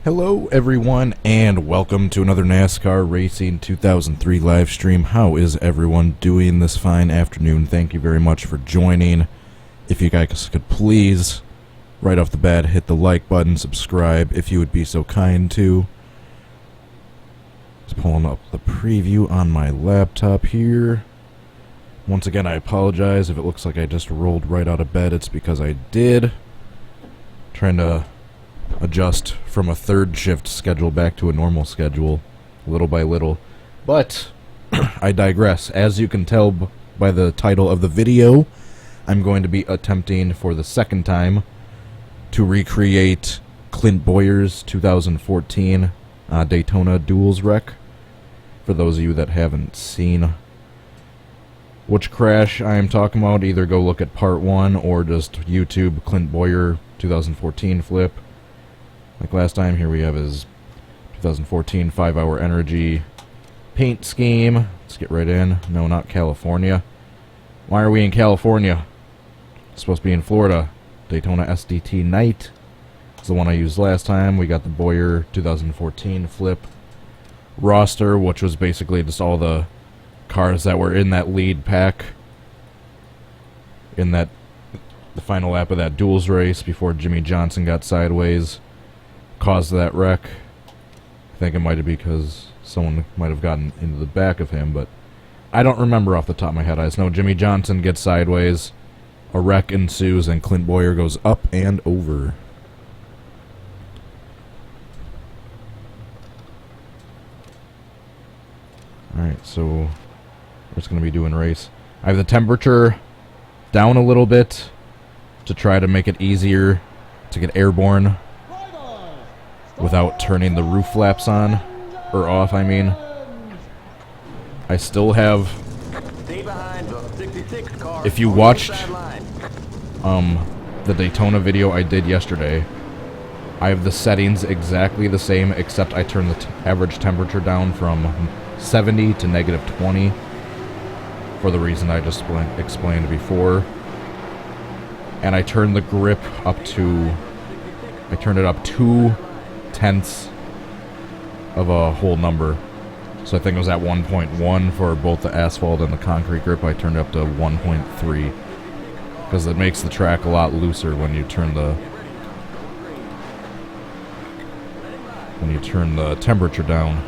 Hello everyone and welcome to another NASCAR Racing 2003 live stream. How is everyone doing this fine afternoon? Thank you very much for joining. If you guys could please, right off the bat, hit the like button, subscribe if you would be so kind to. Just pulling up the preview on my laptop here. Once again, I apologize if it looks like I just rolled right out of bed. It's because I did. Trying to adjust from a third shift schedule back to a normal schedule, little by little. But I digress. As you can tell by the title of the video, I'm going to be attempting for the second time to recreate Clint Bowyer's 2014 Daytona duels wreck. For those of you that haven't seen which crash I am talking about, either go look at part 1 or just YouTube Clint Bowyer 2014 flip. Like last time, here we have his 2014 5-hour energy paint scheme. Let's get right in. No, not California. Why are we in California? It's supposed to be in Florida. Daytona SDT Night is the one I used last time. We got the Bowyer 2014 flip roster, which was basically just all the cars that were in that lead pack in the final lap of that duels race before Jimmy Johnson got sideways, caused that wreck. I think it might have been because someone might have gotten into the back of him, but I don't remember off the top of my head. I just know Jimmy Johnson gets sideways, a wreck ensues, and Clint Bowyer goes up and over. Alright, so we're just going to be doing race. I have the temperature down a little bit to try to make it easier to get airborne without turning the roof flaps on, or off, I mean. I still have, if you watched the Daytona video I did yesterday, I have the settings exactly the same, except I turned the average temperature down from 70 to -20 for the reason I just explained before. And I turned the grip up to, I turned it up 0.2 of a whole number. So I think it was at 1.1 for both the asphalt and the concrete grip. I turned it up to 1.3 because it makes the track a lot looser when you turn the temperature down.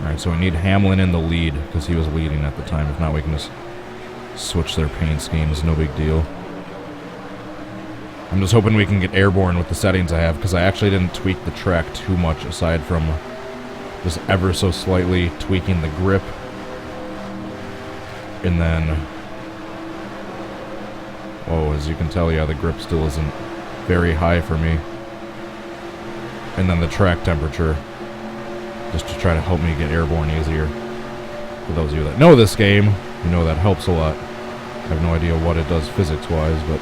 Alright, so we need Hamlin in the lead because he was leading at the time. If not, we can just switch their paint schemes, no big deal. I'm just hoping we can get airborne with the settings I have, because I actually didn't tweak the track too much aside from just ever so slightly tweaking the grip. And then, oh, as you can tell, yeah, the grip still isn't very high for me. And then the track temperature, just to try to help me get airborne easier. For those of you that know this game, you know that helps a lot. I have no idea what it does physics-wise, but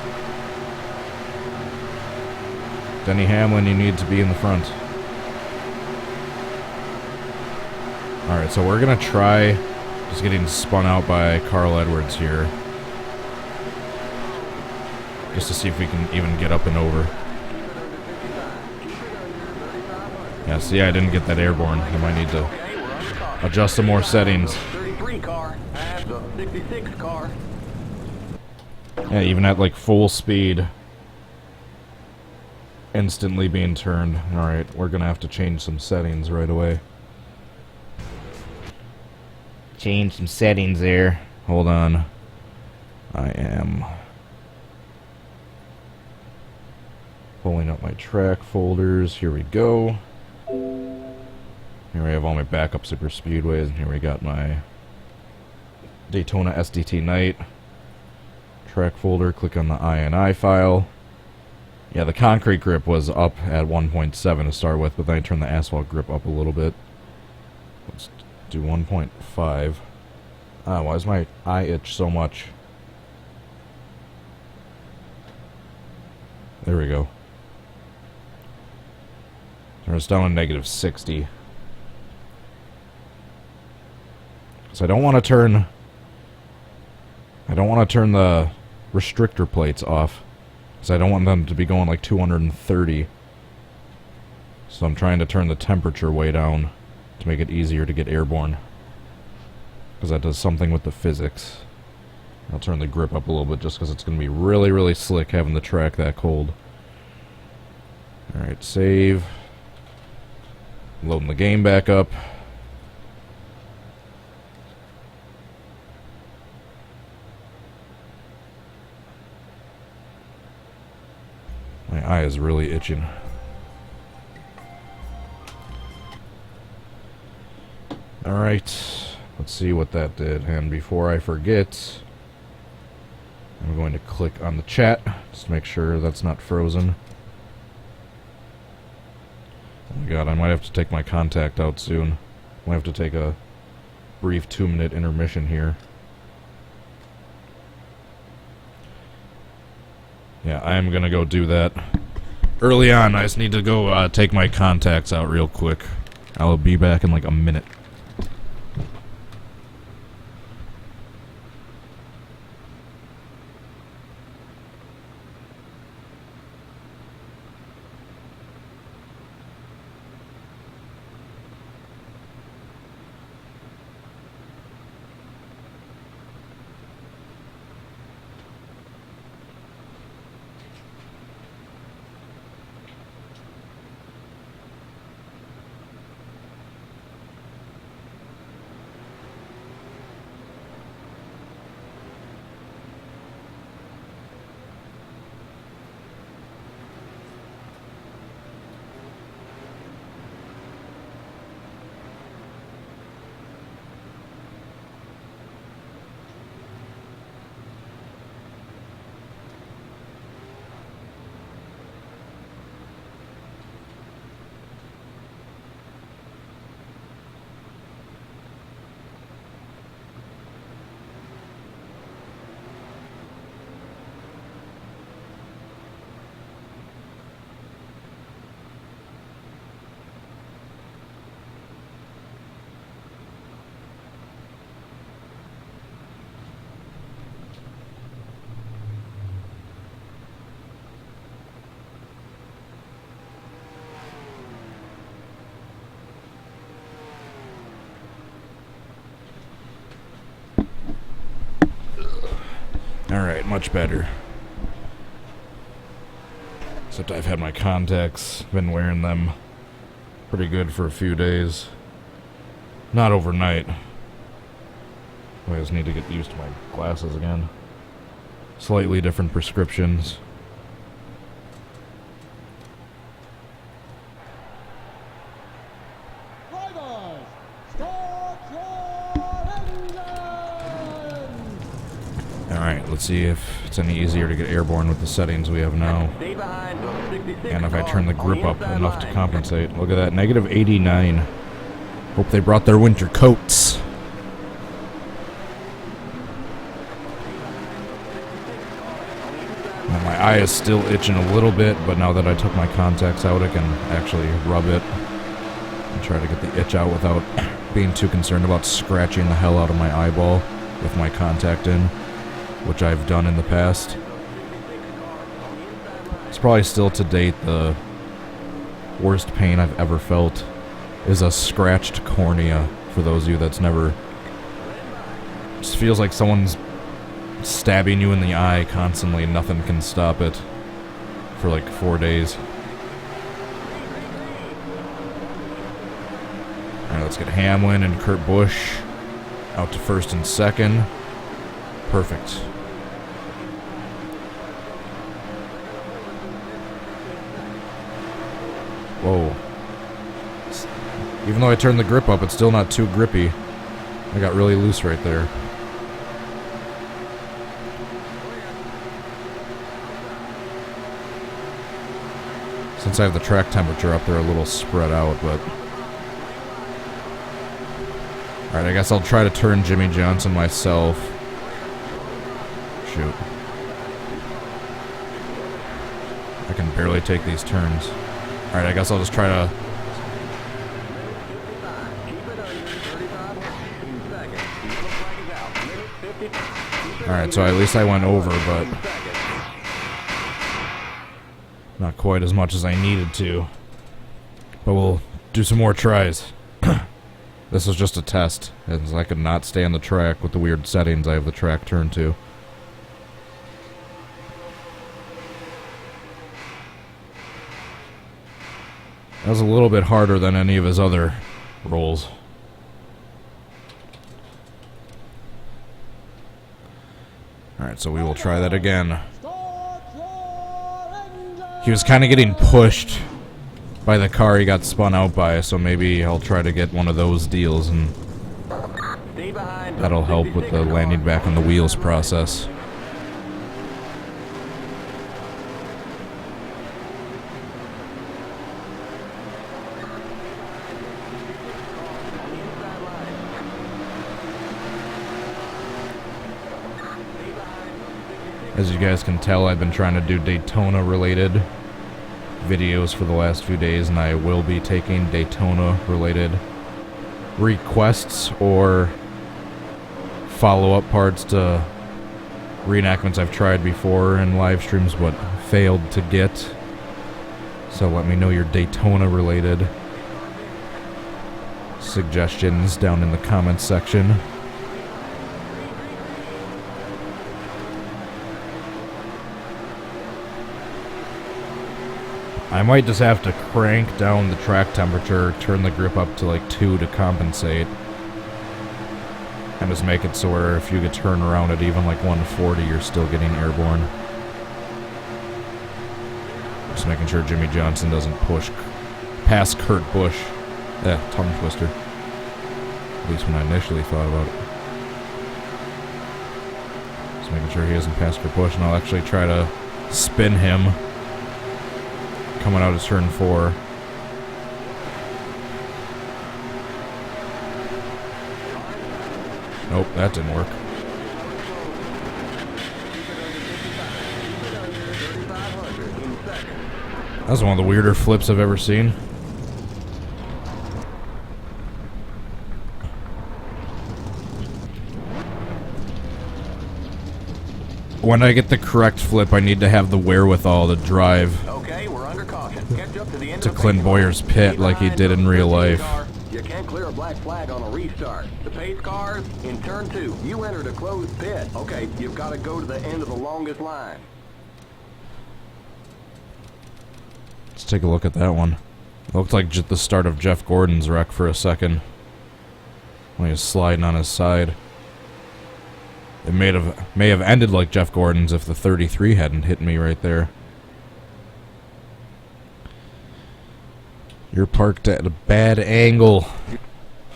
Denny Hamlin, you need to be in the front. Alright, so we're going to try just getting spun out by Carl Edwards here. Just to see if we can even get up and over. Yeah, see, I didn't get that airborne. I might need to adjust some more settings. Yeah, even at like full speed, instantly being turned. Alright, we're gonna have to change some settings right away. Change some settings there. Hold on. I am pulling up my track folders. Here we go. Here we have all my backup super speedways, and here we got my Daytona SDT Night track folder. Click on the INI file. Yeah, the concrete grip was up at 1.7 to start with, but then I turned the asphalt grip up a little bit. Let's do 1.5. Ah, why does my eye itch so much? There we go. Turn us down to -60. So I don't want to turn the restrictor plates off, because I don't want them to be going like 230. So I'm trying to turn the temperature way down to make it easier to get airborne, because that does something with the physics. I'll turn the grip up a little bit just because it's going to be really, really slick having the track that cold. Alright, save. Loading the game back up. My eye is really itching. Alright, let's see what that did. And before I forget, I'm going to click on the chat just to make sure that's not frozen. Oh my god, I might have to take my contact out soon. Might have to take a brief 2-minute intermission here. Yeah, I am gonna go do that. Early on, I just need to go take my contacts out real quick. I'll be back in like a minute. Alright, much better. Except I've had my contacts, been wearing them pretty good for a few days. Not overnight. I just need to get used to my glasses again. Slightly different prescriptions. Alright, let's see if it's any easier to get airborne with the settings we have now. And if I turn the grip up enough to compensate. Look at that, negative 89. Hope they brought their winter coats. Now my eye is still itching a little bit, but now that I took my contacts out, I can actually rub it and try to get the itch out without being too concerned about scratching the hell out of my eyeball with my contact in, which I've done in the past. It's probably still to date the worst pain I've ever felt is a scratched cornea, for those of you that's never... It just feels like someone's stabbing you in the eye constantly and nothing can stop it for like 4 days. Alright, let's get Hamlin and Kurt Busch out to first and second. Perfect. Whoa. Even though I turned the grip up, it's still not too grippy. I got really loose right there. Since I have the track temperature up there a little spread out, but... Alright, I guess I'll try to turn Jimmy Johnson myself. Shoot. I can barely take these turns. Alright, I guess I'll just try to... Alright, so at least I went over, but... not quite as much as I needed to. But we'll do some more tries. This was just a test, as I could not stay on the track with the weird settings I have the track turned to. That was a little bit harder than any of his other rolls. Alright, so we will try that again. He was kind of getting pushed by the car he got spun out by, so maybe I'll try to get one of those deals, and that'll help with the landing back on the wheels process. As you guys can tell, I've been trying to do Daytona related videos for the last few days, and I will be taking Daytona related requests or follow-up parts to reenactments I've tried before in live streams but failed to get. So let me know your Daytona related suggestions down in the comments section. I might just have to crank down the track temperature, turn the grip up to like 2 to compensate, and just make it so where if you could turn around at even like 140, you're still getting airborne. Just making sure Jimmy Johnson doesn't push past Kurt Busch. Yeah, tongue twister. At least when I initially thought about it. Just making sure he doesn't pass Kurt Busch, and I'll actually try to spin him coming out of turn 4. Nope, that didn't work. That was one of the weirder flips I've ever seen. When I get the correct flip, I need to have the wherewithal to drive to Clint Boyer's pit like he did in real life. You can't clear a black flag on a restart. The pace cars, in turn 2, you entered a closed pit. Okay, you've got to go to the end of the longest line. Let's take a look at that one. It looked like the start of Jeff Gordon's wreck for a second, when he was sliding on his side. It may have ended like Jeff Gordon's if the 33 hadn't hit me right there. You're parked at a bad angle.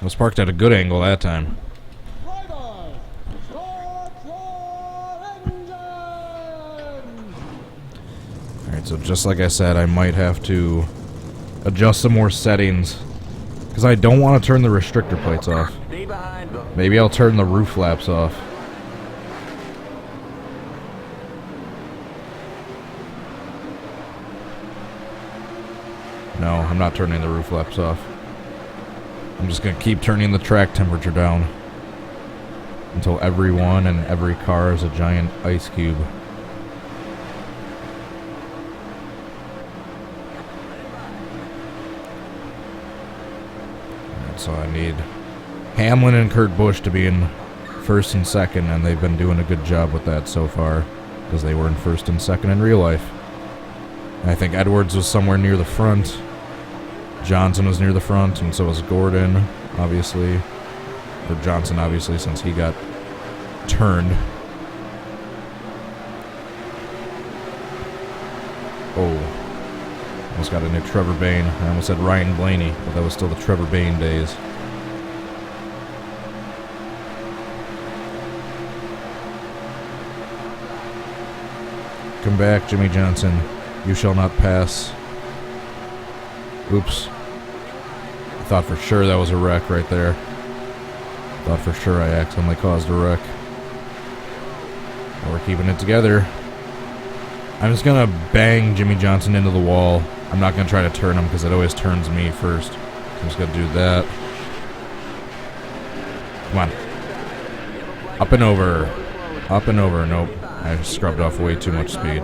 I was parked at a good angle that time. Alright, so just like I said, I might have to adjust some more settings, because I don't want to turn the restrictor plates off. Maybe I'll turn the roof flaps off. No, I'm not turning the roof flaps off. I'm just going to keep turning the track temperature down until everyone and every car is a giant ice cube. And so I need Hamlin and Kurt Busch to be in first and second, and they've been doing a good job with that so far, because they were in first and second in real life. And I think Edwards was somewhere near the front. Johnson was near the front, and so was Gordon, obviously. Or Johnson, obviously, since he got turned. Oh. Almost got a new Trevor Bayne. I almost said Ryan Blaney, but that was still the Trevor Bayne days. Come back, Jimmy Johnson. You shall not pass. Oops. I thought for sure that was a wreck right there. Thought for sure I accidentally caused a wreck. But we're keeping it together. I'm just gonna bang Jimmy Johnson into the wall. I'm not gonna try to turn him because it always turns me first. So I'm just gonna do that. Come on. Up and over. Up and over. Nope. I scrubbed off way too much speed.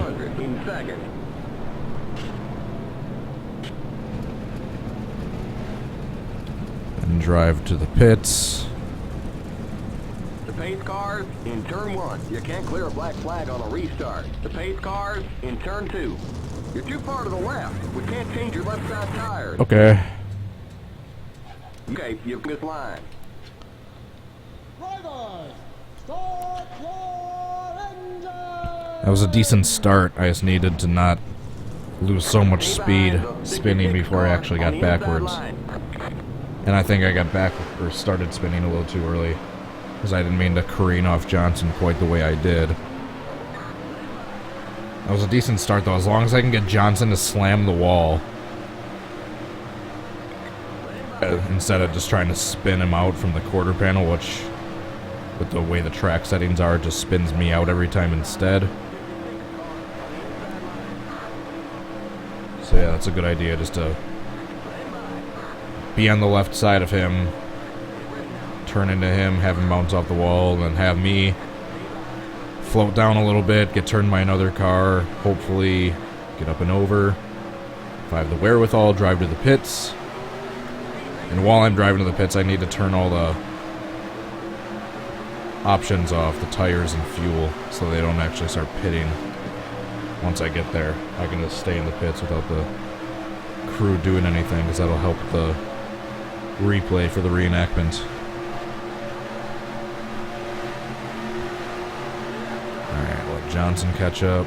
and drive to the pits. The pace cars in turn 1. You can't clear a black flag on a restart. The pace cars in turn 2. You're too far to the left. We can't change your left side tires. Okay. Okay, you've missed line. Drivers, start your engine! That was a decent start. I just needed to not lose so much speed spinning before I actually got backwards. And I think I got back or started spinning a little too early, because I didn't mean to careen off Johnson quite the way I did. That was a decent start though, as long as I can get Johnson to slam the wall. Instead of just trying to spin him out from the quarter panel, which, with the way the track settings are, just spins me out every time instead. So yeah, that's a good idea, just to be on the left side of him, turn into him, have him bounce off the wall, and then have me float down a little bit, get turned by another car, hopefully get up and over. If I have the wherewithal, drive to the pits. And while I'm driving to the pits, I need to turn all the options off, the tires and fuel, so they don't actually start pitting. Once I get there, I can just stay in the pits without the crew doing anything, because that'll help the replay for the reenactment. Alright, let Johnson catch up.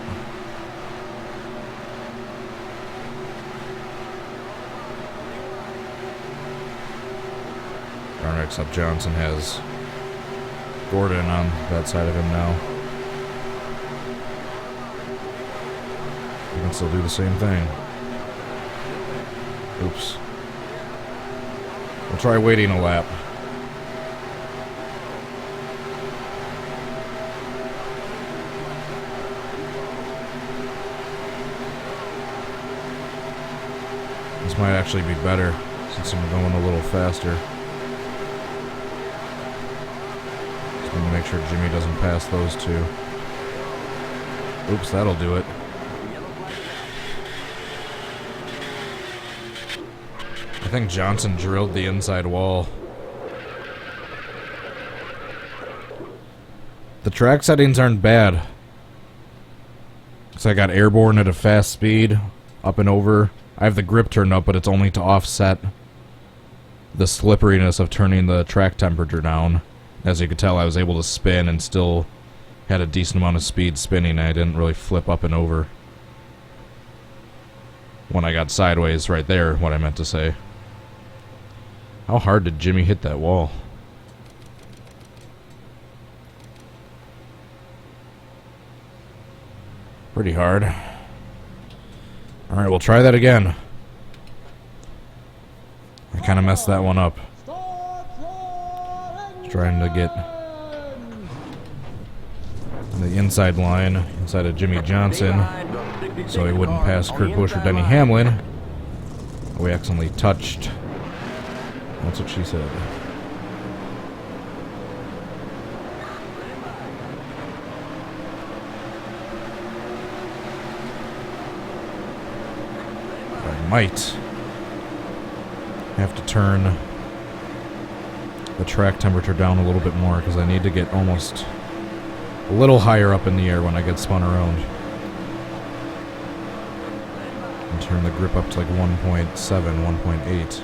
Alright, except Johnson has Gordon on that side of him now. You can still do the same thing. Oops. We'll try waiting a lap. This might actually be better since I'm going a little faster. Just want to make sure Jimmy doesn't pass those two. Oops, that'll do it. I think Johnson drilled the inside wall. The track settings aren't bad. So I got airborne at a fast speed, up and over. I have the grip turned up, but it's only to offset the slipperiness of turning the track temperature down. As you can tell, I was able to spin and still had a decent amount of speed spinning. I didn't really flip up and over. When I got sideways right there, what I meant to say. How hard did Jimmy hit that wall? Pretty hard. Alright, we'll try that again. I kind of messed that one up. Trying to get the inside line, inside of Jimmy Johnson, so he wouldn't pass Kurt Busch or Denny Hamlin. We accidentally touched. That's what she said. I might have to turn the track temperature down a little bit more, because I need to get almost a little higher up in the air when I get spun around. And turn the grip up to like 1.7, 1.8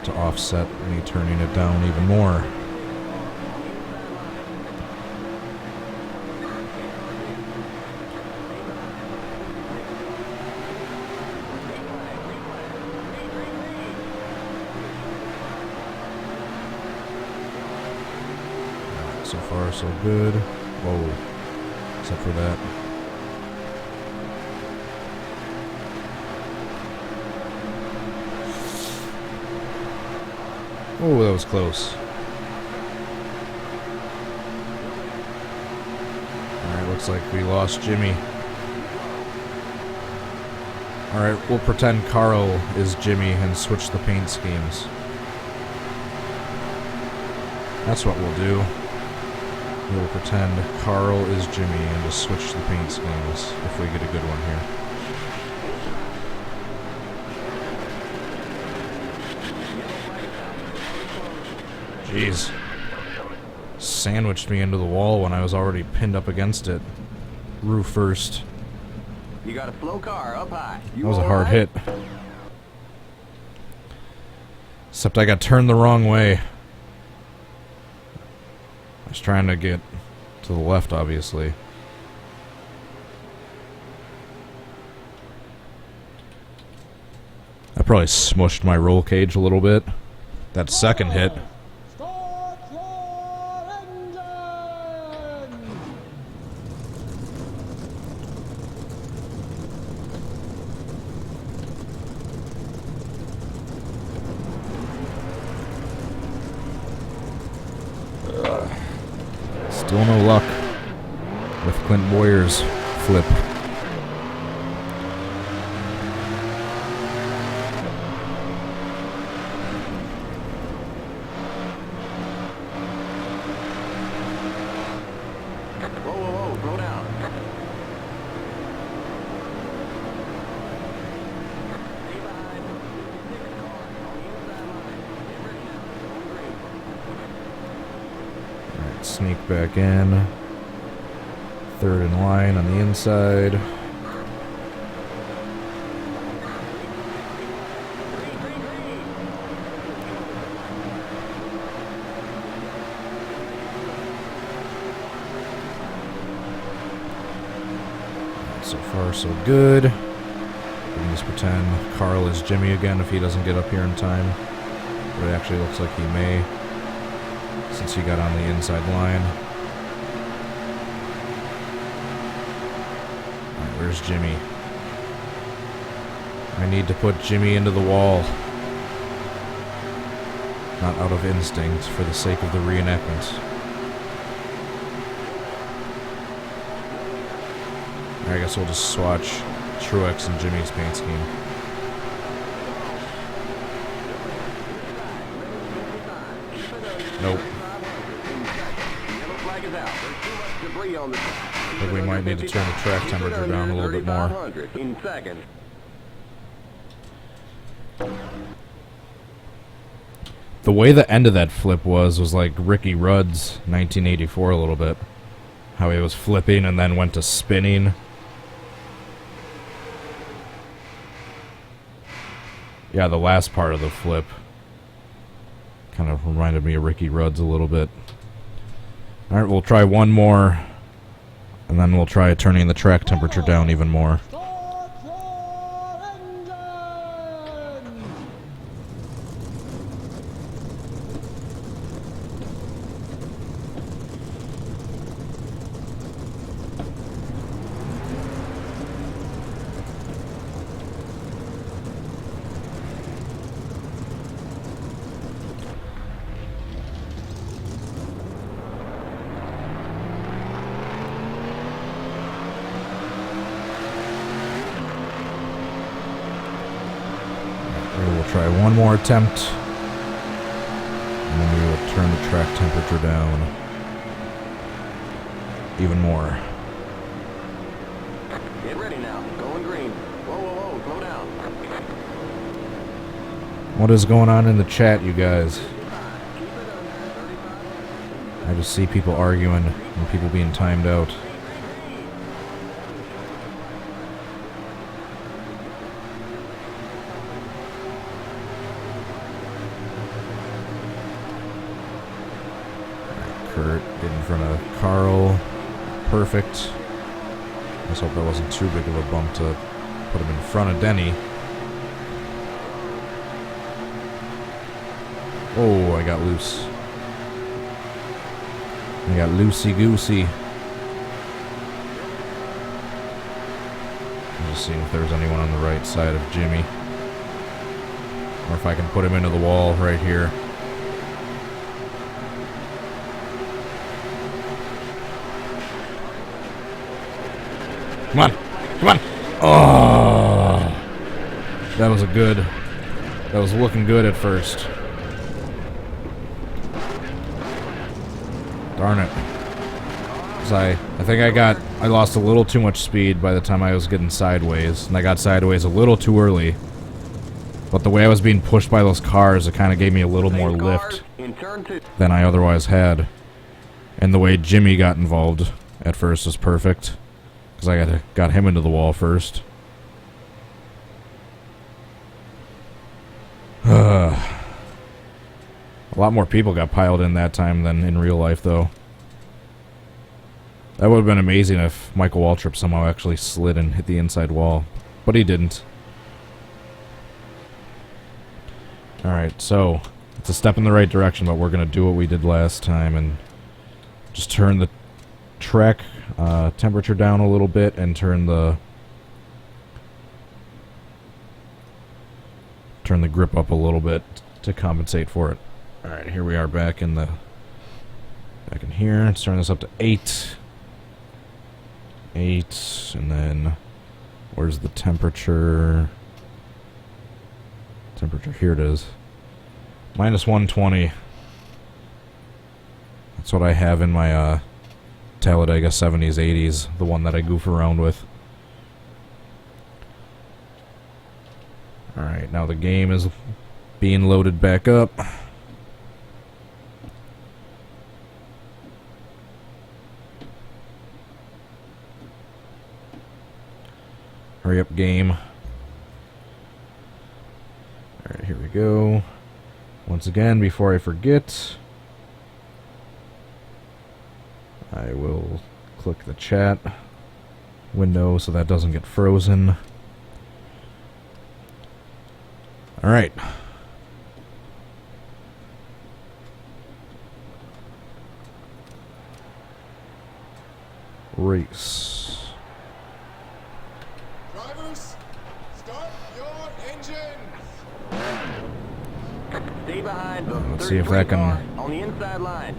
to offset me turning it down even more. So far, so good. Whoa. Except for that. Oh, that was close. Alright, looks like we lost Jimmy. Alright, we'll pretend Carl is Jimmy and switch the paint schemes. That's what we'll do. We'll pretend Carl is Jimmy and just switch the paint schemes if we get a good one here. Jeez. Sandwiched me into the wall when I was already pinned up against it. Roof first. You got a slow car up high. That was a hard hit. Except I got turned the wrong way. I was trying to get to the left, obviously. I probably smushed my roll cage a little bit. That second hit. Start your engine! Still no luck with Clint Boyer's flip. Whoa, whoa, whoa, slow down. Stay behind. 56 cars on the inside line. Get ready now. Going green. Alright, sneak back in. Third in line on the inside. So far, so good. We can just pretend Carl is Jimmy again if he doesn't get up here in time. But it actually looks like he may, since he got on the inside line. Alright, where's Jimmy? I need to put Jimmy into the wall. Not out of instinct, for the sake of the reenactment. I guess we'll just swatch Truex and Jimmy's paint scheme. Nope. I think we might need to turn the track temperature down a little bit more. In seconds. The way the end of that flip was like Ricky Rudd's 1984 a little bit. How he was flipping and then went to spinning. Yeah, the last part of the flip kind of reminded me of Ricky Rudd's a little bit. Alright, we'll try one more, and then we'll try turning the track temperature down even more. Start your engine! We'll try one more attempt, and then we will turn the track temperature down even more. Get ready now. Going green. Whoa, whoa, whoa. Slow down. What is going on in the chat, you guys? I just see people arguing and people being timed out. Kurt get in front of Carl. Perfect. Let's hope that wasn't too big of a bump to put him in front of Denny. Oh, I got loose. I got loosey-goosey. I'm just seeing if there's anyone on the right side of Jimmy. Or if I can put him into the wall right here. Come on! Come on! Oh! That was that was looking good at first. Darn it. 'Cause I think I lost a little too much speed by the time I was getting sideways. And I got sideways a little too early. But the way I was being pushed by those cars, it kind of gave me a little more lift. in turn 2. than I otherwise had. And the way Jimmy got involved at first was perfect, because I got him into the wall first. A lot more people got piled in that time than in real life, though. That would have been amazing if Michael Waltrip somehow actually slid and hit the inside wall, but he didn't. Alright, so it's a step in the right direction, but we're going to do what we did last time and just turn the track temperature down a little bit and turn the grip up a little bit to compensate for it. Alright, here we are back in here. Let's turn this up to 8. 8, and then where's the temperature? Here it is. Minus 120. That's what I have in my Talladega 70s, 80s, the one that I goof around with. Alright, now the game is being loaded back up. Hurry up, game. Alright, here we go. Once again, before I forget, I will click the chat window so that doesn't get frozen. Alright. Race. Drivers, start your engines. Stay behind the Let's see if that can on the inside line.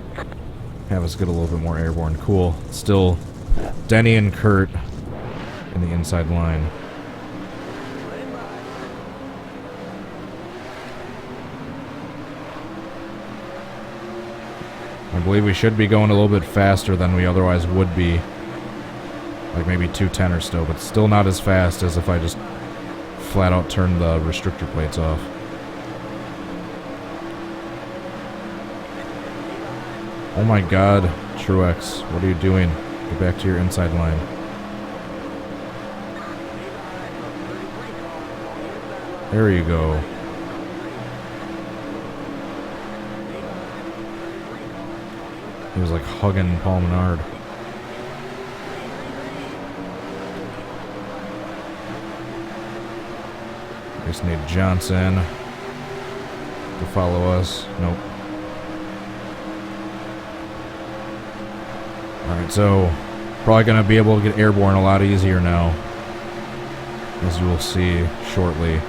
have us get a little bit more airborne. Cool. Still Denny and Kurt in the inside line. I believe we should be going a little bit faster than we otherwise would be. Like maybe 210 or so, but still not as fast as if I just flat out turned the restrictor plates off. Oh my god, Truex, what are you doing? Get back to your inside line. There you go. He was like hugging Paul Menard. We just need Johnson to follow us. Nope. Alright, so probably going to be able to get airborne a lot easier now, as you will see shortly.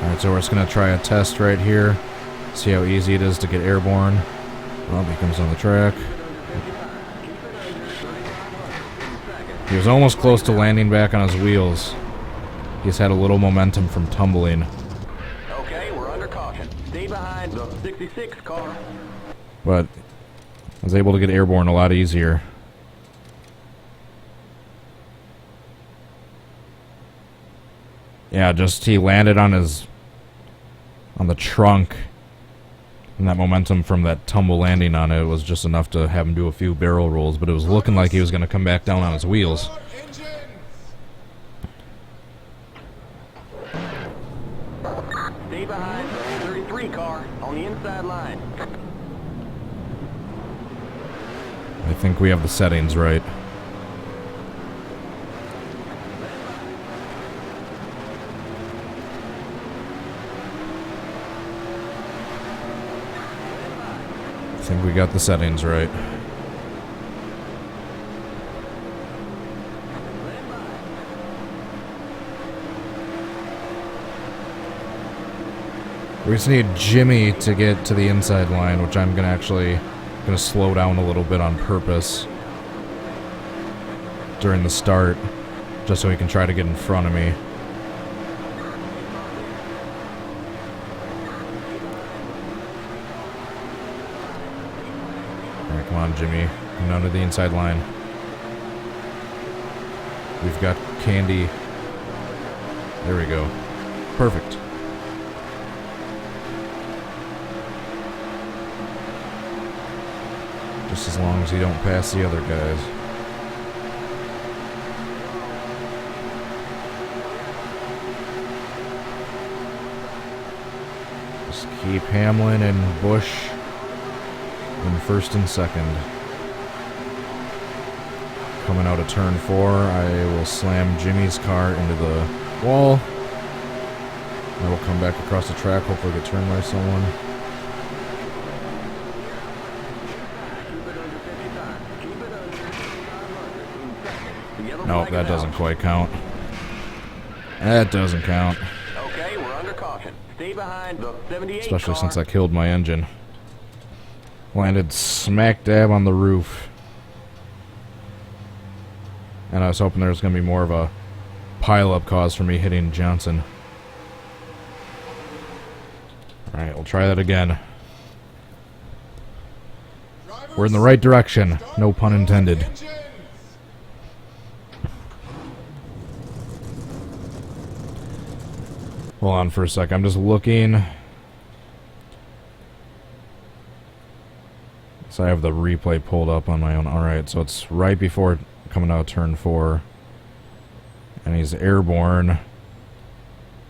Alright, so we're just going to try a test right here. See how easy it is to get airborne. Well, he comes on the track. He was almost close to landing back on his wheels. He's had a little momentum from tumbling. Okay, we're under caution. Stay behind the 66 car. But I was able to get airborne a lot easier. Yeah, just he landed on the trunk. And that momentum from that tumble landing on it was just enough to have him do a few barrel rolls, but it was looking like he was going to come back down on his wheels. Stay behind the 33 car on the inside line. I think we have the settings right. I think we got the settings right. We just need Jimmy to get to the inside line, which I'm gonna slow down a little bit on purpose during the start, just so he can try to get in front of me. Alright, come on, Jimmy. Come down to the inside line. We've got Candy. There we go. Perfect. Just as long as you don't pass the other guys. Just keep Hamlin and Bush in first and second. Coming out of turn 4, I will slam Jimmy's car into the wall. I will come back across the track, hopefully get turned by someone. Nope, that doesn't quite count. That doesn't count. Okay, we're under caution. Stay behind the 78 Especially car. since I killed my engine. Landed smack dab on the roof. And I was hoping there was going to be more of a pile-up cause for me hitting Johnson. Alright, we'll try that again. We're in the right direction. No pun intended. Hold on for a sec. I'm just looking. So I have the replay pulled up on my own. Alright, so it's right before coming out of turn 4. And he's airborne.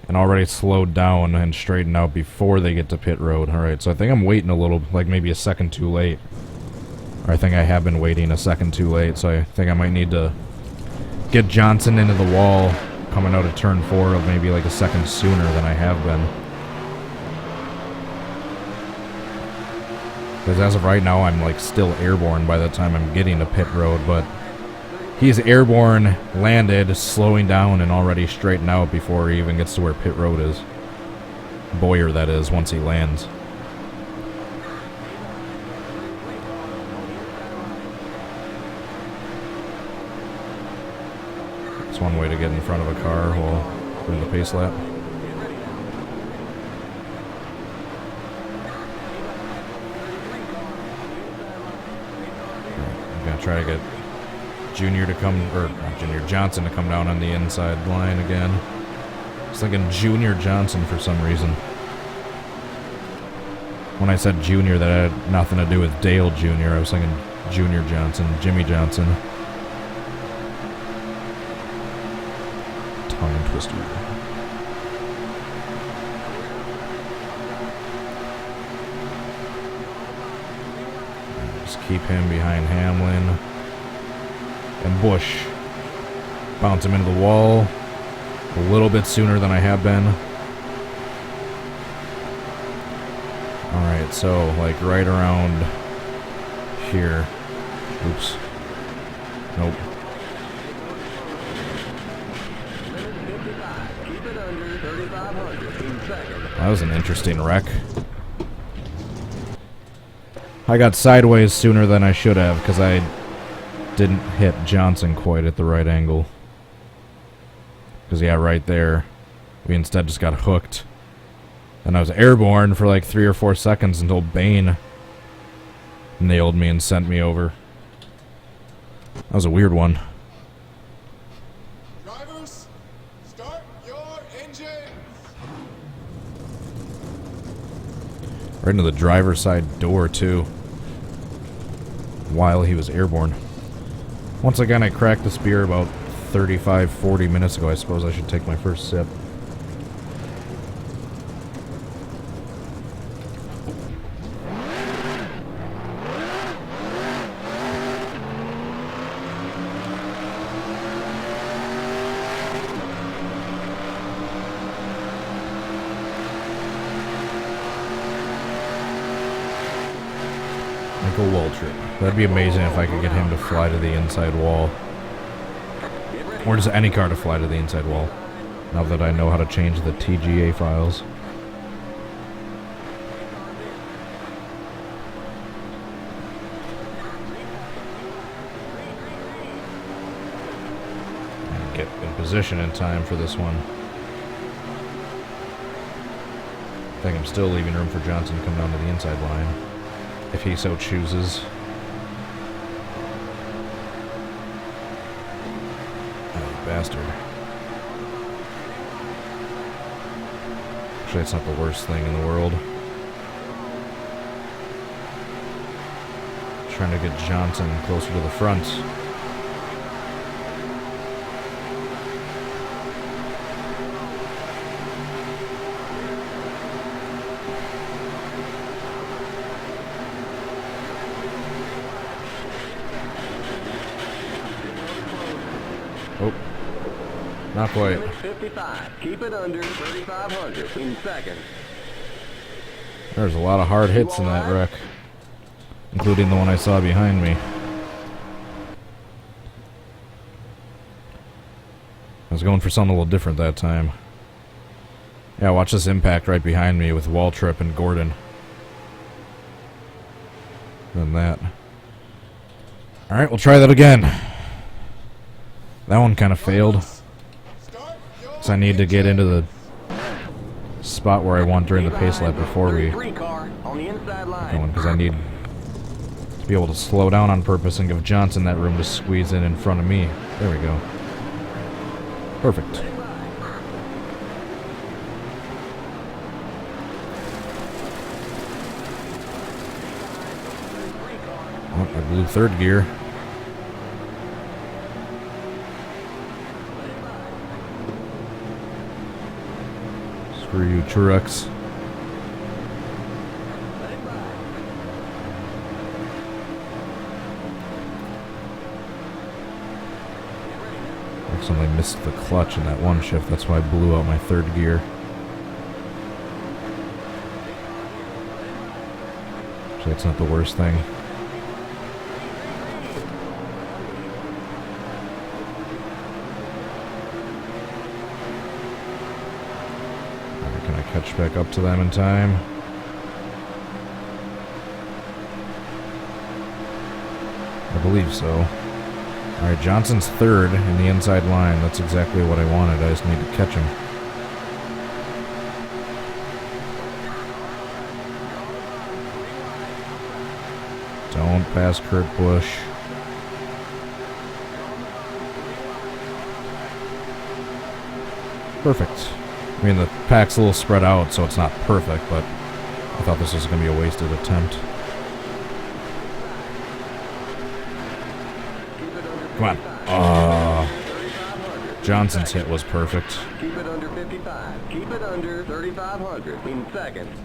And already slowed down and straightened out before they get to pit road. Alright, so I think I'm waiting a little, like maybe a second too late. Or I think I have been waiting a second too late, so I think I might need to get Johnson into the wall coming out of turn 4 of maybe like a second sooner than I have been. Because as of right now, I'm like still airborne by the time I'm getting to pit road, but he's airborne, landed, slowing down, and already straightened out before he even gets to where pit road is. Bowyer, that is, once he lands. That's one way to get in front of a car while doing the pace lap. I'm gonna try to get Junior to come, or not Junior, Johnson to come down on the inside line again. I was thinking Junior Johnson for some reason. When I said Junior, that had nothing to do with Dale Jr. I was thinking Junior Johnson, Jimmy Johnson. Tongue twister. Just keep him behind Hamlin. And Bush. Bounce him into the wall a little bit sooner than I have been. Alright, so like right around here. Oops. Nope. That was an interesting wreck. I got sideways sooner than I should have because I didn't hit Johnson quite at the right angle. Because, yeah, right there, we instead just got hooked. And I was airborne for like 3 or 4 seconds until Bane nailed me and sent me over. That was a weird one. Drivers, start your engines. Right into the driver's side door, too. While he was airborne. Once again, I cracked this beer about 35-40 minutes ago. I suppose I should take my first sip. Like a wall trip. That'd be amazing if I could get him to fly to the inside wall. Or just any car to fly to the inside wall. Now that I know how to change the TGA files. And get in position in time for this one. I think I'm still leaving room for Johnson to come down to the inside line. If he so chooses. bastard. Actually, it's not the worst thing in the world. Trying to get Johnson closer to the front. Oh, not quite. 55. Keep it under 3,500 in seconds. There's a lot of hard hits in that wreck, including the one I saw behind me. I was going for something a little different that time. Yeah, watch this impact right behind me with Waltrip and Gordon. Than that. Alright, we'll try that again. That one kind of failed. So I need to get into the spot where I want during the pace lap before we go in, because I need to be able to slow down on purpose and give Johnson that room to squeeze in front of me. There we go. Perfect. Oh, I blew third gear. Screw you, Truex. Accidentally missed the clutch in that one shift. That's why I blew out my third gear. So that's not the worst thing. Can I catch back up to them in time? I believe so. Alright, Johnson's third in the inside line. That's exactly what I wanted. I just need to catch him. Don't pass Kurt Busch. Perfect. I mean, the pack's a little spread out, so it's not perfect, but I thought this was going to be a wasted attempt. Come on. Johnson's hit was perfect. Keep it under 55. Keep it under 3,500 in seconds.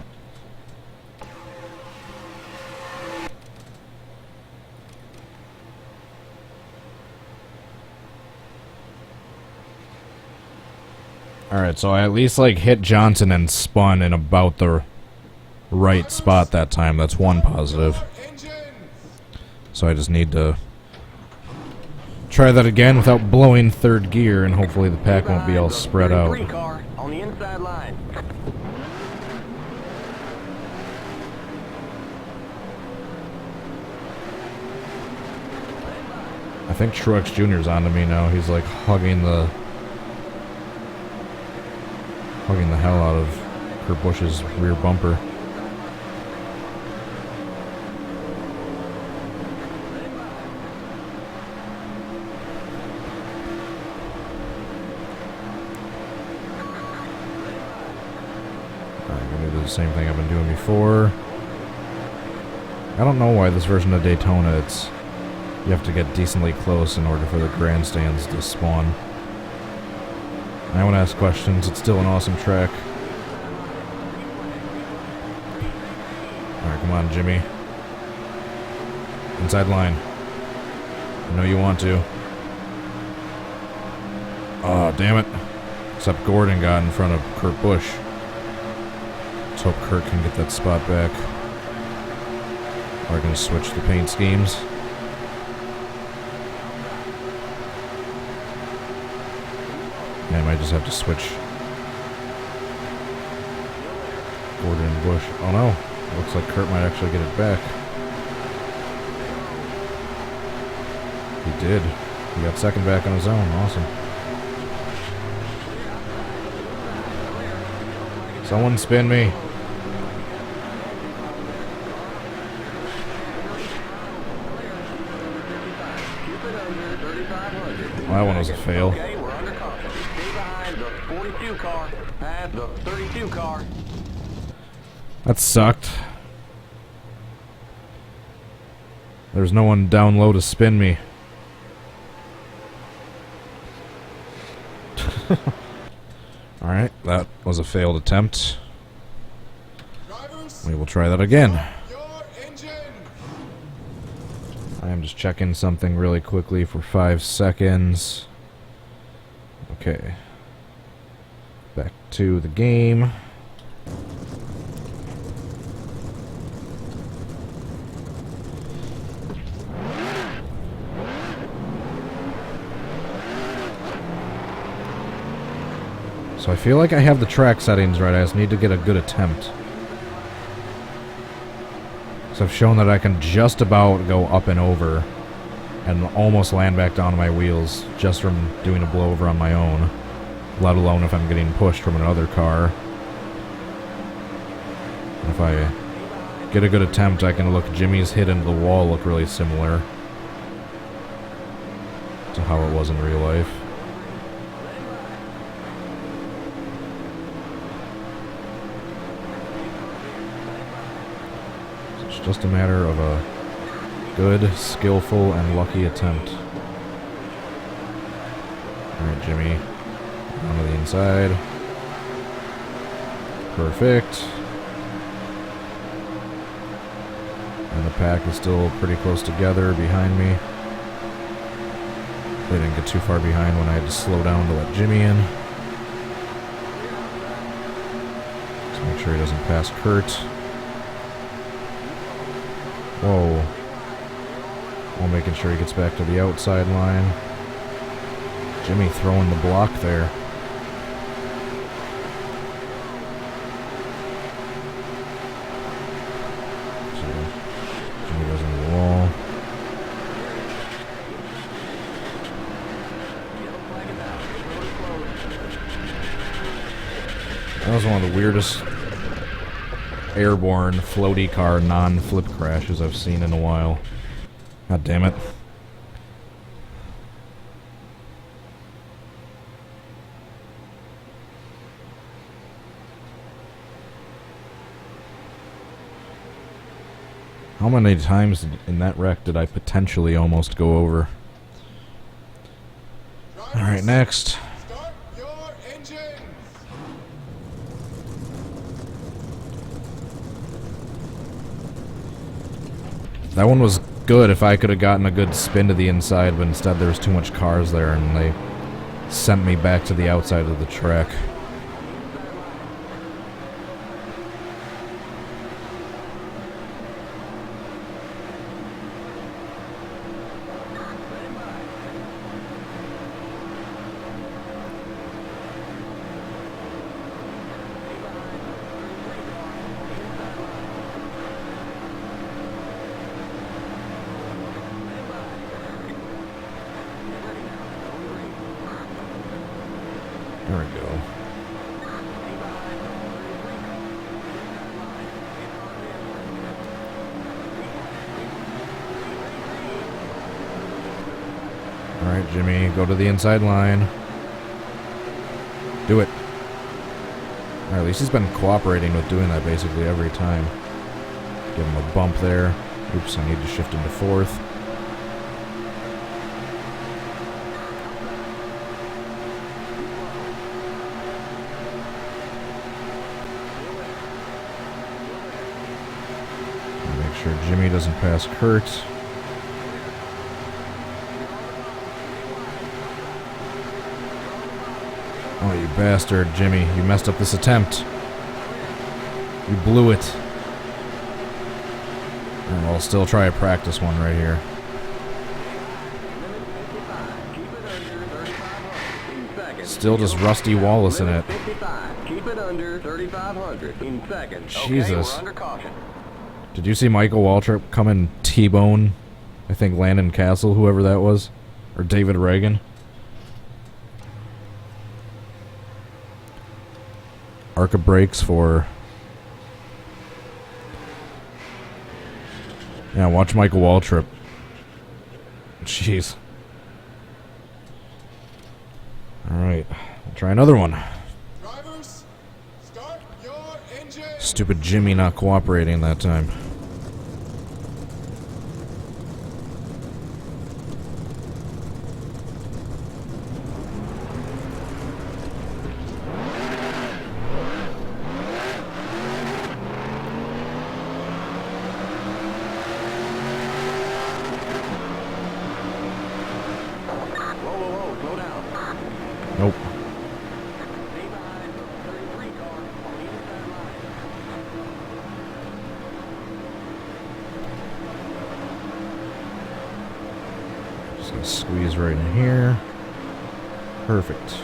Alright, so I at least like hit Johnson and spun in about the right spot that time. That's one positive. So I just need to try that again without blowing third gear, and hopefully the pack won't be all spread out. Car on the inside line. I think Truex Jr.'s onto me now. He's like hugging the hell out of Kurt Busch's rear bumper. I'm gonna do the same thing I've been doing before. I don't know why this version of Daytona, you have to get decently close in order for the grandstands to spawn. I won't ask questions. It's still an awesome track. Alright, come on, Jimmy. Inside line. I know you want to. Oh, damn it. Except Gordon got in front of Kurt Busch. Let's hope Kurt can get that spot back. We're going to switch the paint schemes. I might just have to switch Gordon and Busch. Oh no, looks like Kurt might actually get it back. He did. He got second back on his own. Awesome. Someone spin me. Well, that one was a fail. Okay, we're under caution. Stay behind the 42 car, past the 32 car. That sucked. There's no one down low to spin me. Alright, that was a failed attempt. Drivers, We will try that again. your engine. I am just checking something really quickly for 5 seconds. Okay. Back to the game. So I feel like I have the track settings right. I just need to get a good attempt. So I've shown that I can just about go up and over and almost land back down on my wheels just from doing a blowover on my own, let alone if I'm getting pushed from another car. And if I get a good attempt, I can look Jimmy's hit into the wall look really similar to how it was in real life. It's just a matter of a good, skillful, and lucky attempt. Alright, Jimmy. Onto the inside. Perfect. And the pack is still pretty close together behind me. They didn't get too far behind when I had to slow down to let Jimmy in. Let's make sure he doesn't pass Kurt. Whoa. While making sure he gets back to the outside line. Jimmy throwing the block there. So, Jimmy goes into the wall. That was one of the weirdest airborne floaty car non-flip crashes I've seen in a while. God damn it. How many times in that wreck did I potentially almost go over? Alright, next. Start your engines. That one was good if I could have gotten a good spin to the inside, but instead there was too much cars there and they sent me back to the outside of the track. There we go. Alright, Jimmy, go to the inside line. Do it. Or at least he's been cooperating with doing that basically every time. Give him a bump there. Oops, I need to shift into fourth. Make sure Jimmy doesn't pass Kurt. Oh, you bastard, Jimmy. You messed up this attempt. You blew it. And I'll still try a practice one right here. Still just Rusty Wallace in it. Keep it under 3,500 in seconds. Jesus. Okay, we're under caution. Did you see Michael Waltrip come and T-bone, I think, Landon Castle, whoever that was? Or David Reagan? Arca brakes for... Yeah, watch Michael Waltrip. Jeez. Alright, try another one. Drivers, start your engine. Stupid Jimmy not cooperating that time. Whoa, slow down. Nope. Stay behind the 33 car on the inside line. Just gonna squeeze right in here. Perfect.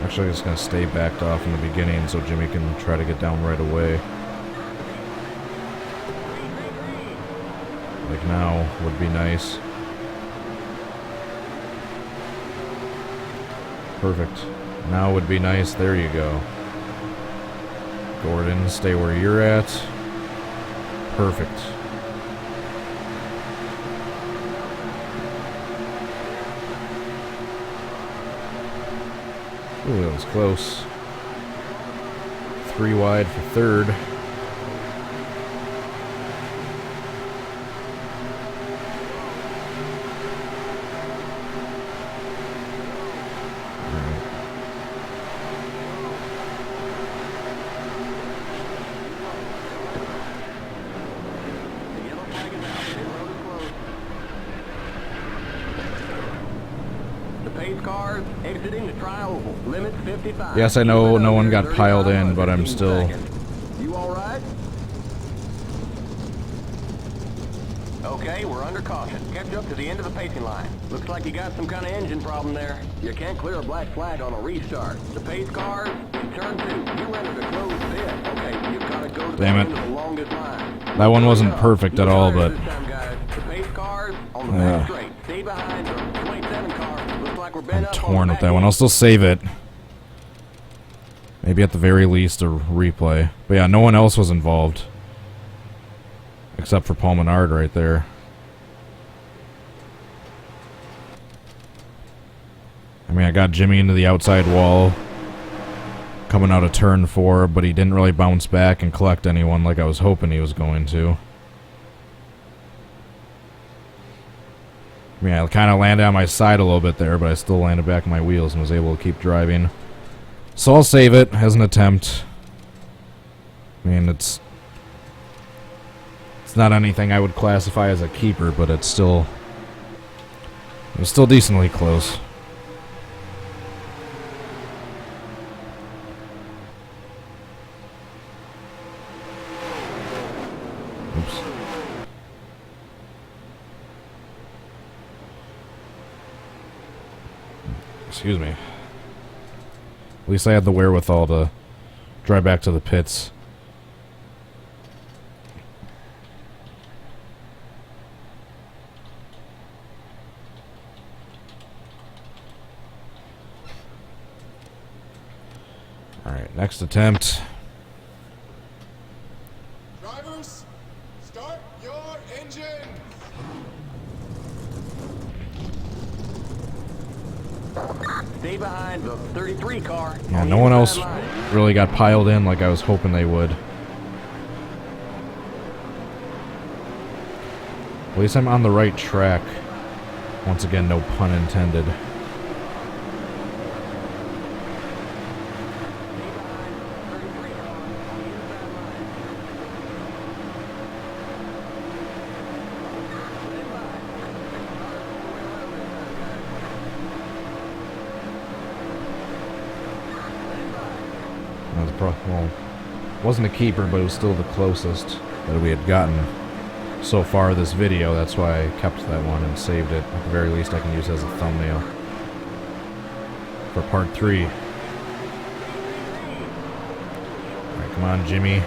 Actually, I'm just gonna stay backed off in the beginning so Jimmy can try to get down right away. Like now would be nice. Perfect. Now would be nice. There you go. Gordon, stay where you're at. Perfect. Ooh, that was close. 3 wide for third. The yellow flag is out. Pit road is closed. The pace cars exiting the tri-oval. Limits 55. Yes, I know no one got piled in, but I'm 15 still... seconds. You all right? Okay, we're under caution. Catch up to the end of the pacing line. Looks like you got some kind of engine problem there. You can't clear a black flag on a restart. The pace cars in turn 2. You entered a closed pit. Okay, you've got to go to the Damn it. end of the longest line. That one wasn't perfect at all, but... This time, guys. The pace cars on the back straight. Stay behind the 27 car. Looks like we're bent I'm up torn on the with that back one. end. I'll still save it. Maybe at the very least a replay. But yeah, no one else was involved. Except for Paul Menard right there. I mean, I got Jimmy into the outside wall coming out of turn 4, but he didn't really bounce back and collect anyone like I was hoping he was going to. I mean, I kind of landed on my side a little bit there, but I still landed back on my wheels and was able to keep driving. So I'll save it as an attempt. I mean, it's not anything I would classify as a keeper, but it was still decently close. Oops. Excuse me. At least I had the wherewithal to drive back to the pits. Alright, next attempt. Drivers, start your engines. Stay behind the 33 car. Yeah, on no the one inside else line. really got piled in like I was hoping they would. At least I'm on the right track. Once again, no pun intended. That was well, wasn't a keeper, but it was still the closest that we had gotten so far this video. That's why I kept that one and saved it. At the very least, I can use it as a thumbnail for part 3. Alright, come on, Jimmy.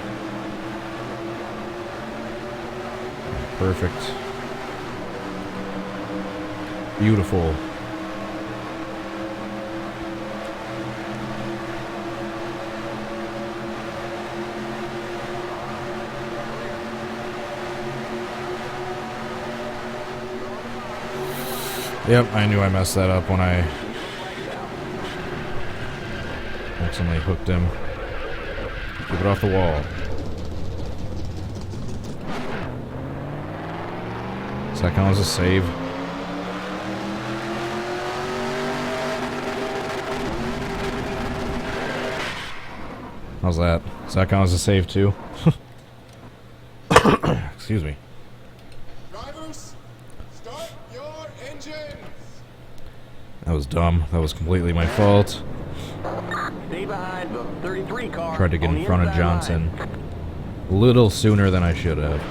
Perfect. Beautiful. Yep, I knew I messed that up when I accidentally hooked him. Keep it off the wall. Does that count as a save? How's that? Does that count as a save too? Excuse me. Drivers, start your engines. That was dumb. That was completely my fault. Stay behind the 33 car. Tried to get on in the front of inside Johnson line. a little sooner than I should have.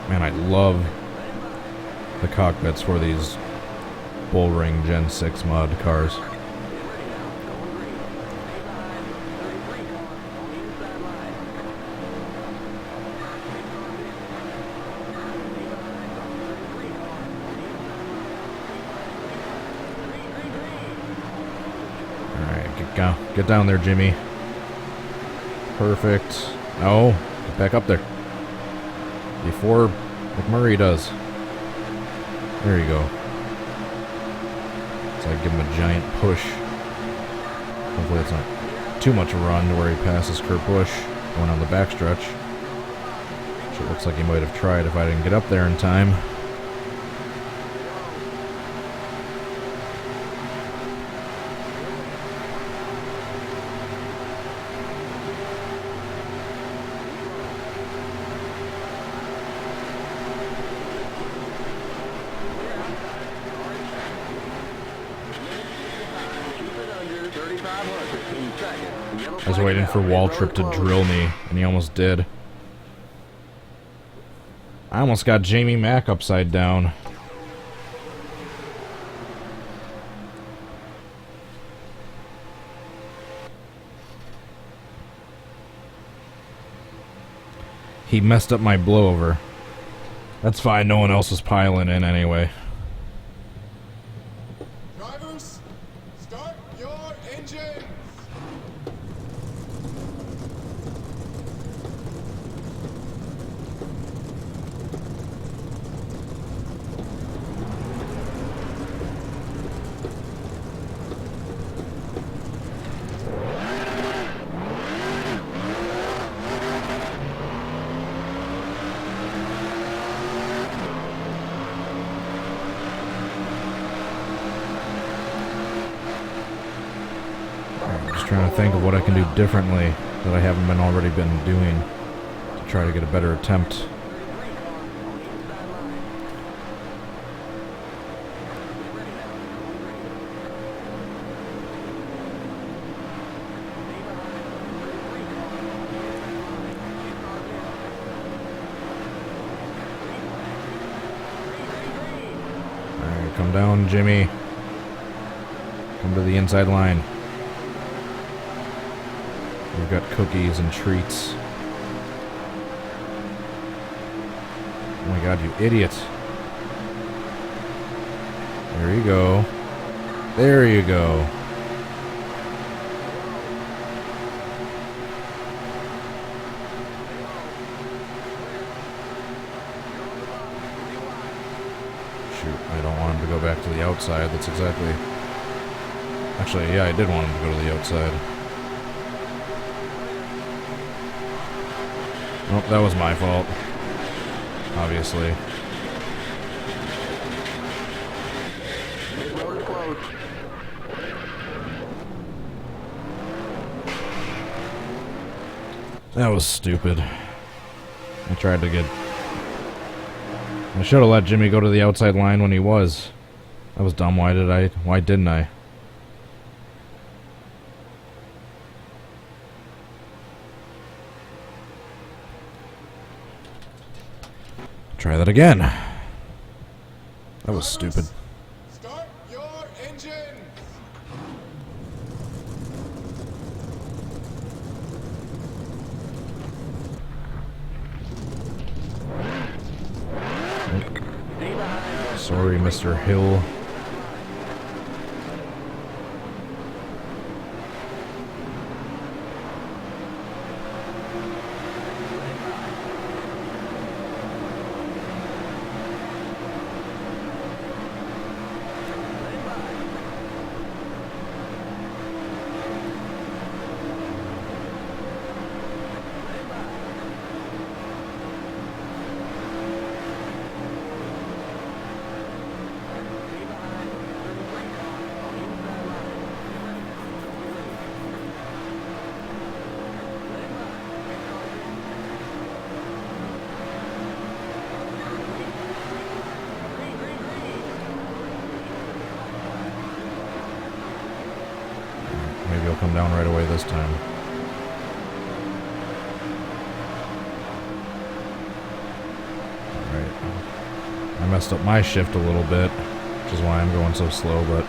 Man, I love the cockpits for these Bullring Gen 6 mod cars. Alright, get down there, Jimmy. Perfect. No, get back up there. Before McMurray does. There you go. So I give him a giant push. Hopefully it's not too much a run to where he passes Kurt Busch going on the backstretch. Which it looks like he might have tried if I didn't get up there in time. I was waiting for Waltrip to drill me, and he almost did. I almost got Jamie Mack upside down. He messed up my blowover. That's fine, no one else was piling in anyway. Drivers, start your engines. Trying to think of what I can do differently that I haven't already been doing to try to get a better attempt. Alright, come down, Jimmy. Come to the inside line. We've got cookies and treats. Oh my god, you idiot. There you go. There you go. Shoot, I don't want him to go back to the outside. That's exactly... Actually, yeah, I did want him to go to the outside. Oh, that was my fault. Obviously. That was stupid. I tried to get... I should have let Jimmy go to the outside line when he was. That was dumb. Why didn't I? Try that again. That was stupid. Start your engines. Sorry, Mr. Hill. Maybe he'll come down right away this time. Alright. I messed up my shift a little bit, which is why I'm going so slow, but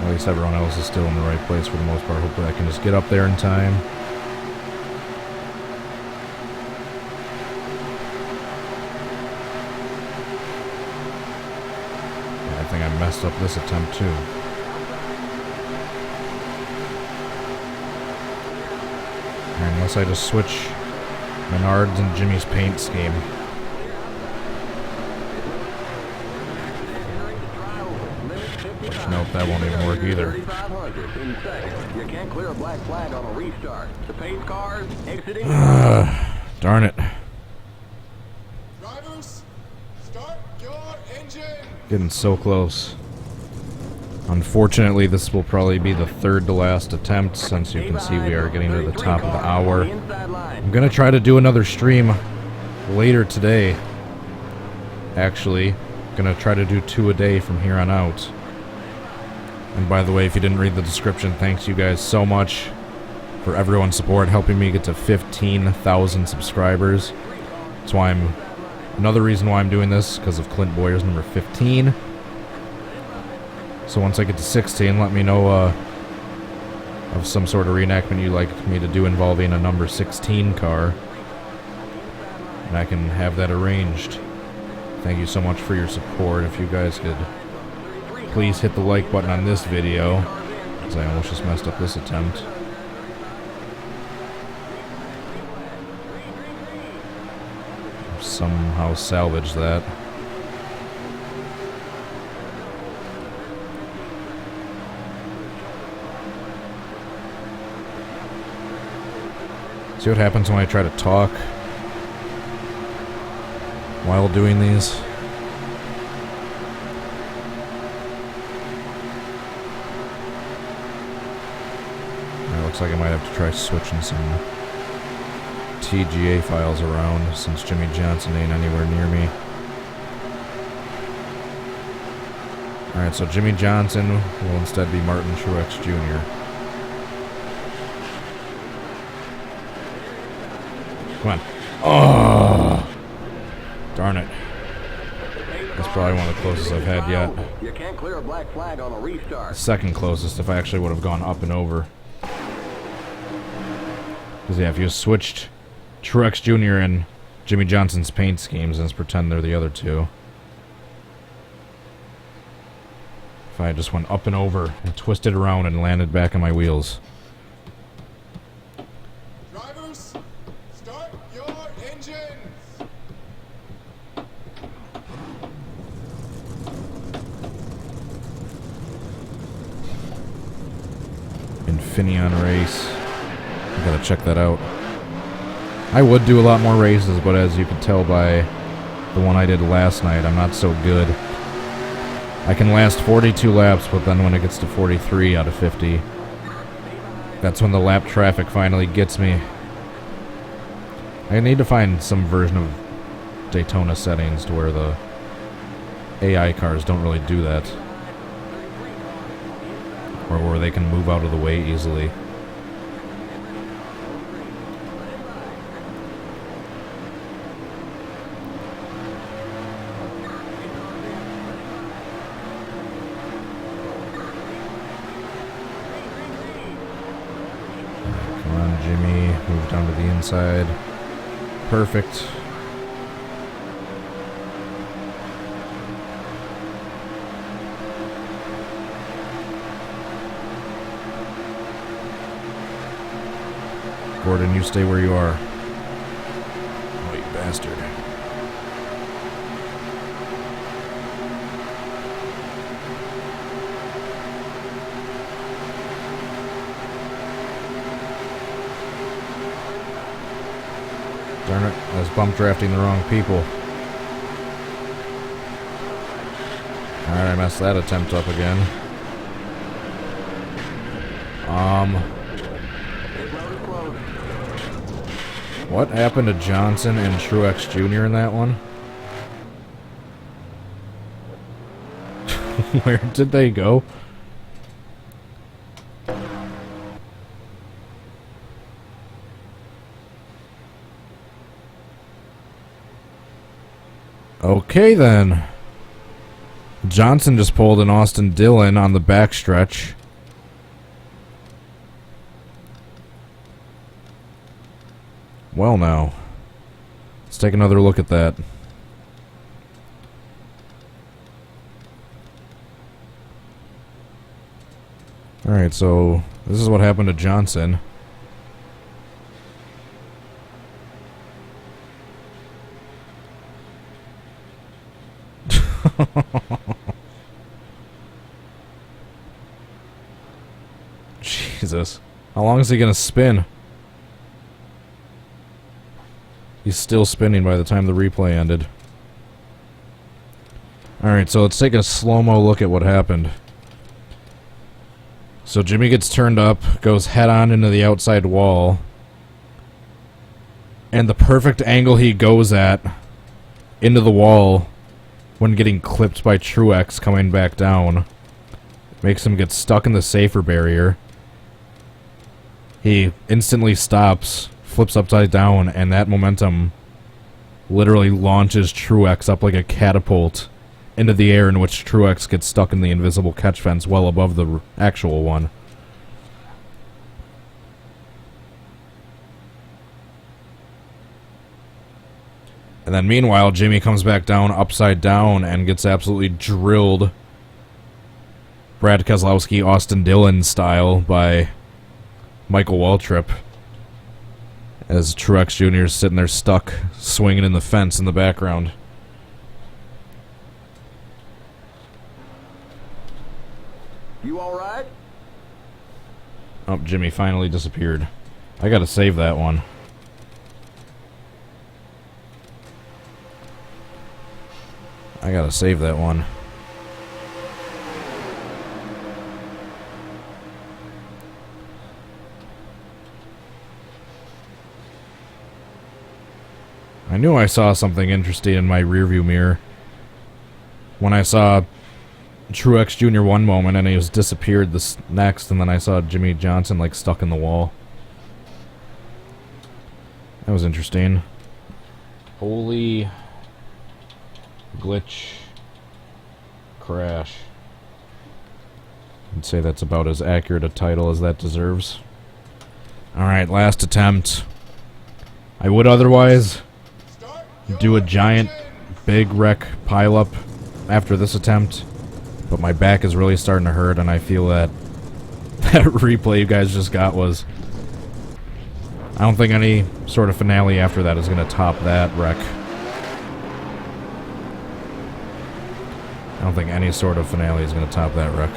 at least everyone else is still in the right place for the most part. Hopefully I can just get up there in time. Yeah, I think I messed up this attempt too. Unless I just switch Menards and Jimmy's paint scheme. Which, nope, that won't even work either. You can't clear a black flag on a restart. The paint cars exiting. Darn it. Drivers, start your engine. Getting so close. Unfortunately, this will probably be the third to last attempt, since you can see we are getting to the top of the hour. I'm going to try to do another stream later today. Actually, going to try to do 2 a day from here on out. And by the way, if you didn't read the description, thanks you guys so much for everyone's support, helping me get to 15,000 subscribers. That's why another reason why I'm doing this, because of Clint Boyer's number 15. So once I get to 16, let me know of some sort of reenactment you'd like me to do involving a number 16 car. And I can have that arranged. Thank you so much for your support. If you guys could please hit the like button on this video, because I almost just messed up this attempt. Somehow salvage that. See what happens when I try to talk while doing these. It looks like I might have to try switching some TGA files around, since Jimmy Johnson ain't anywhere near me. Alright, so Jimmy Johnson will instead be Martin Truex Jr. Come on. Oh! Darn it. That's probably one of the closest I've had yet. You can't clear a black flag on a restart. Second closest if I actually would have gone up and over. Because yeah, if you switched Truex Jr. and Jimmy Johnson's paint schemes, and let's pretend they're the other two. If I just went up and over and twisted around and landed back on my wheels. Drivers, start your engines. Infineon race. I gotta check that out. I would do a lot more races, but as you can tell by the one I did last night, I'm not so good. I can last 42 laps, but then when it gets to 43 out of 50, that's when the lap traffic finally gets me. I need to find some version of Daytona settings to where the AI cars don't really do that. Or where they can move out of the way easily. Come on, Jimmy. Move down to the inside. Perfect. Gordon, you stay where you are. Oh, you bastard. Darn it, I was bump drafting the wrong people. Alright, I messed that attempt up again. What happened to Johnson and Truex Jr. in that one? Where did they go? Okay then. Johnson just pulled an Austin Dillon on the backstretch. Well now, let's take another look at that. Alright, so this is what happened to Johnson. Jesus. How long is he gonna spin? He's still spinning by the time the replay ended. Alright, so let's take a slow-mo look at what happened. So Jimmy gets turned up, goes head-on into the outside wall. And the perfect angle he goes at into the wall when getting clipped by Truex coming back down makes him get stuck in the safer barrier. He instantly stops, flips upside down, and that momentum literally launches Truex up like a catapult into the air, in which Truex gets stuck in the invisible catch fence well above the actual one. And then meanwhile, Jimmy comes back down upside down and gets absolutely drilled Brad Keselowski, Austin Dillon style by Michael Waltrip, as Truex Jr. is sitting there stuck, swinging in the fence in the background. You alright? Oh, Jimmy finally disappeared. I gotta save that one. I gotta save that one. I knew I saw something interesting in my rearview mirror when I saw Truex Jr. one moment and he was disappeared this next, and then I saw Jimmy Johnson like stuck in the wall. That was interesting. Holy glitch crash. I'd say that's about as accurate a title as that deserves. Alright, last attempt. I would otherwise do a giant big wreck pileup after this attempt, but my back is really starting to hurt, and I feel that that replay you guys just got was... I don't think any sort of finale after that is going to top that wreck. I don't think any sort of finale is going to top that wreck.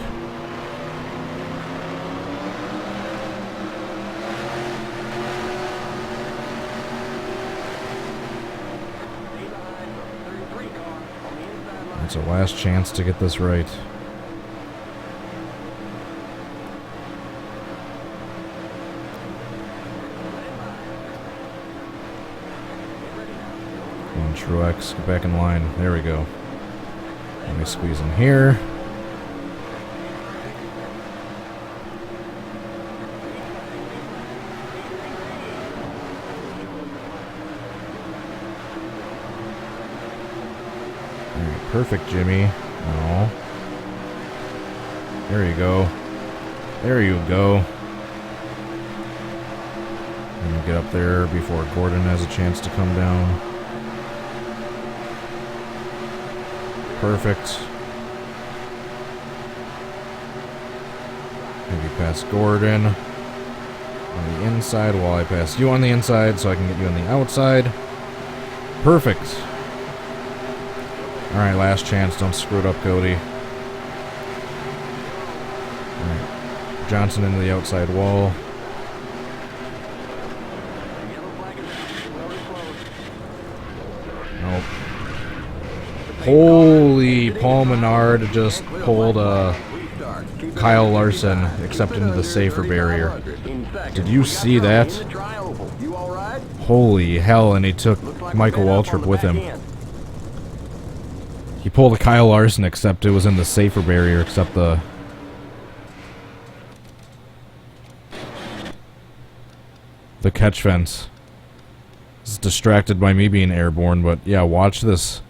It's a last chance to get this right. Come on, Truex, get back in line. There we go. Let me squeeze in here. Perfect, Jimmy. No. There you go. There you go. And get up there before Gordon has a chance to come down. Perfect. Maybe past Gordon. On the inside while I pass you on the inside so I can get you on the outside. Perfect. Alright, last chance. Don't screw it up, Cody. Alright. Johnson into the outside wall. Nope. Holy, Paul Menard just pulled a Kyle Larson, except into the safer barrier. Did you see that? Holy hell, and he took Michael Waltrip with him. He pulled a Kyle Larson, except it was in the safer barrier, except the... the catch fence. It's distracted by me being airborne, but yeah, watch this.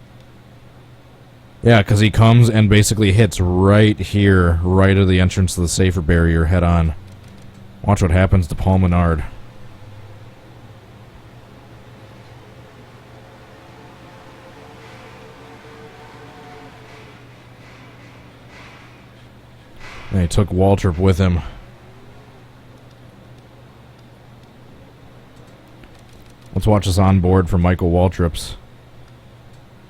Yeah, because he comes and basically hits right here, right at the entrance to the safer barrier head on. Watch what happens to Paul Menard. And he took Waltrip with him. Let's watch this on board from Michael Waltrip's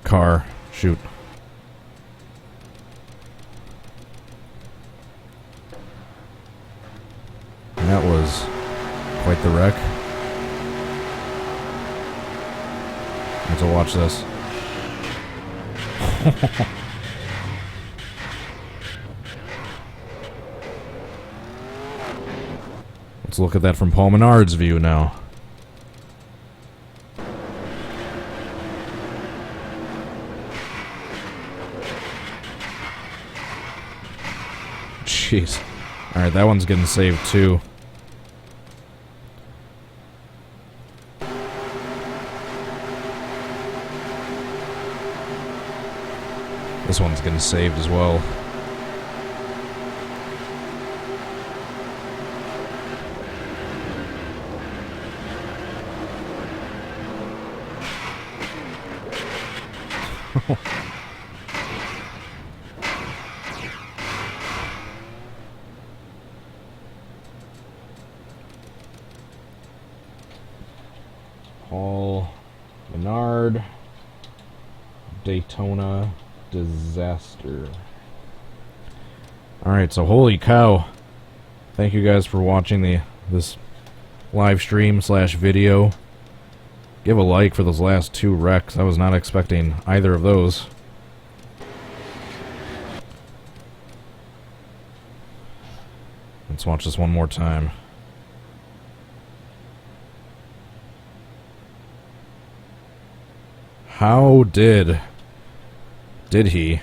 car. Shoot. And that was quite the wreck. Let's watch this. Let's look at that from Paul Menard's view now. Jeez. Alright, that one's getting saved too. This one's getting saved as well. Paul Menard, Daytona disaster. Alright, so holy cow. Thank you guys for watching this live stream slash video. Give a like for those last two wrecks. I was not expecting either of those. Let's watch this one more time. How did he?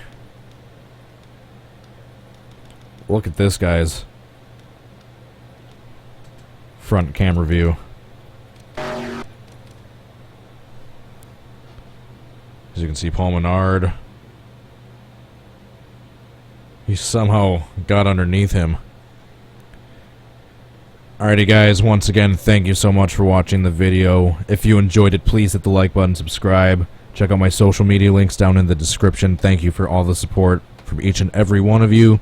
Look at this guy's front camera view. As you can see, Paul Menard, he somehow got underneath him. Alrighty guys, once again, thank you so much for watching the video. If you enjoyed it, please hit the like button, subscribe. Check out my social media links down in the description. Thank you for all the support from each and every one of you.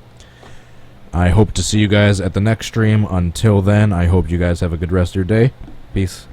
I hope to see you guys at the next stream. Until then, I hope you guys have a good rest of your day. Peace.